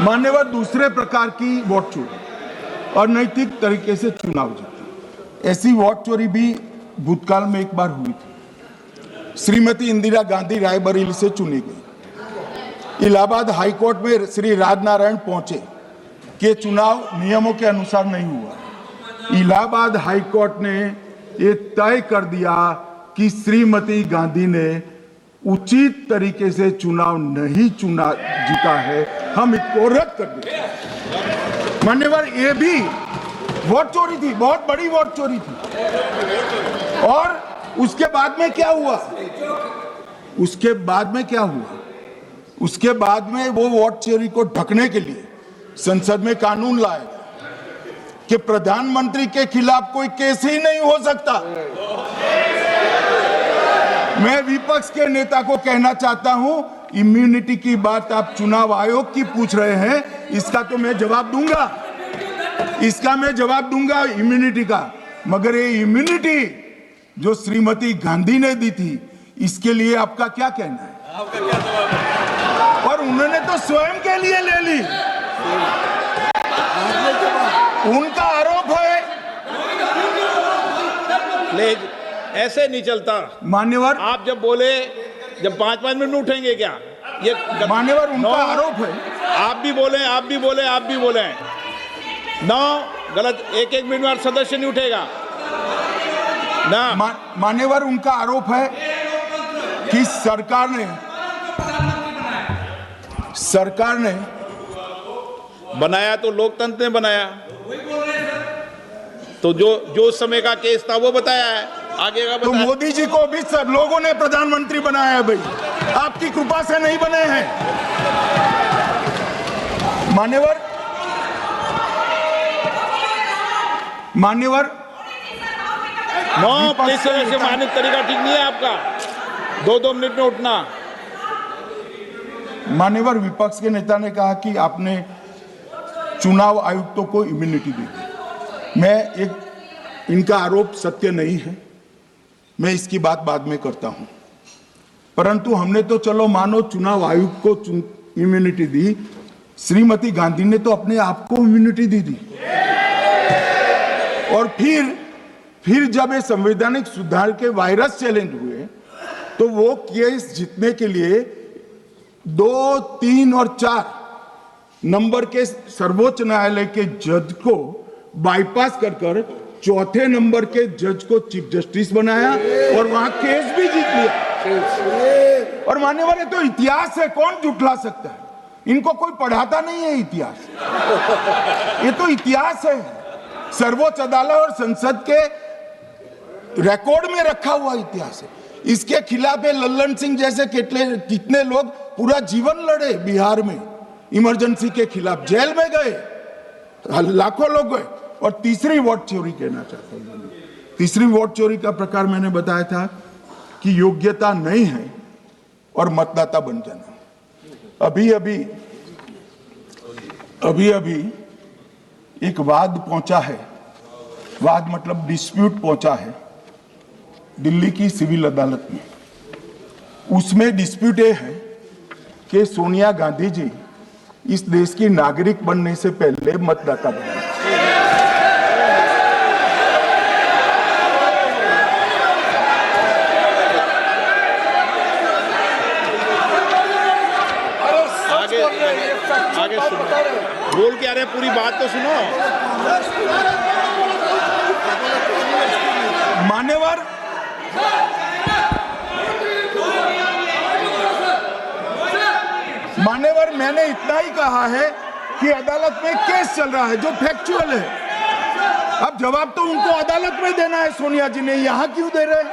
मान्यवर दूसरे प्रकार की वोट चोरी और नैतिक तरीके से चुनाव जीतना, ऐसी वोट चोरी भी भूतकाल में एक बार हुई थी। श्रीमती इंदिरा गांधी रायबरेली से चुनी गई। इलाहाबाद हाईकोर्ट में श्री राजनारायण पहुंचे कि चुनाव नियमों के अनुसार नहीं हुआ। इलाहाबाद हाईकोर्ट ने ये तय कर दिया कि श्रीमती गांधी ने उचित तरीके से चुनाव नहीं जीता है, हम इसको रद्द कर दें। मान्यवर, ये भी वोट चोरी थी, बहुत बड़ी वोट चोरी थी। और उसके बाद में क्या हुआ? उसके बाद में वो वोट चोरी को ढकने के लिए संसद में कानून लाए कि प्रधानमंत्री के खिलाफ कोई केस ही नहीं हो सकता। मैं विपक्ष के नेता को कहना चाहता हूं, इम्यूनिटी की बात आप चुनाव आयोग की पूछ रहे हैं, इसका तो मैं जवाब दूंगा, इम्यूनिटी का। मगर ये इम्यूनिटी जो श्रीमती गांधी ने दी थी, इसके लिए आपका क्या कहना है? आपका क्या जवाब है? और उन्होंने तो स्वयं के लिए ले ली। उनका आरोप है। ऐसे नहीं चलता मान्यवर। आप जब बोले, जब 5-5 मिनट उठेंगे क्या? ये मान्यवर, उनका आरोप है। आप भी बोले नौ गलत। 1-1 मिनट में सदस्य नहीं उठेगा ना। मान्यवर, उनका आरोप है कि सरकार ने बनाया तो लोकतंत्र ने बनाया, तो जो समय का केस था वो बताया है, आगे का तो मोदी जी को भी सब लोगों ने प्रधानमंत्री बनाया है भाई, आपकी कृपा से नहीं बने हैं। मान्यवर, मानित तरीका ठीक नहीं है आपका, 2-2 मिनट में उठना। मान्यवर, विपक्ष के नेता ने कहा कि आपने चुनाव आयुक्तों को इम्यूनिटी दी। इनका आरोप सत्य नहीं है, मैं इसकी बात बाद में करता हूं। परंतु हमने तो चलो मानो चुनाव आयुक्त को इम्यूनिटी दी, श्रीमती गांधी ने तो अपने आप को इम्यूनिटी दी। और फिर जब ये संवैधानिक सुधार के वायरस चैलेंज हुए, तो वो केस जीतने के लिए 2, 3 और 4 नंबर के सर्वोच्च न्यायालय के जज को बाईपास कर चौथे नंबर के जज को चीफ जस्टिस बनाया और वहां केस भी जीत लिया। और मान्यवर, ये तो इतिहास है, कौन जुटला सकता है? इनको कोई पढ़ाता नहीं है इतिहास, ये तो इतिहास है, सर्वोच्च अदालत और संसद के रिकॉर्ड में रखा हुआ इतिहास है। इसके खिलाफ लल्लन सिंह जैसे कितने लोग पूरा जीवन लड़े बिहार में, इमरजेंसी के खिलाफ जेल में गए, लाखों लोग गए। और तीसरी वोट चोरी कहना चाहता हूं, तीसरी वोट चोरी का प्रकार मैंने बताया था कि योग्यता नहीं है और मतदाता बन जाना। अभी एक वाद पहुंचा है, वाद मतलब डिस्प्यूट पहुंचा है दिल्ली की सिविल अदालत में। उसमें डिस्प्यूट ये है कि सोनिया गांधी जी इस देश की नागरिक बनने से पहले मतदाता बने। आगे सुनो, बोल क्या रहे, पूरी बात तो सुनो। मान्यवर, मैंने इतना ही कहा है कि अदालत में केस चल रहा है जो फैक्चुअल है। अब जवाब तो उनको अदालत में देना है, सोनिया जी ने, यहां क्यों दे रहे हैं?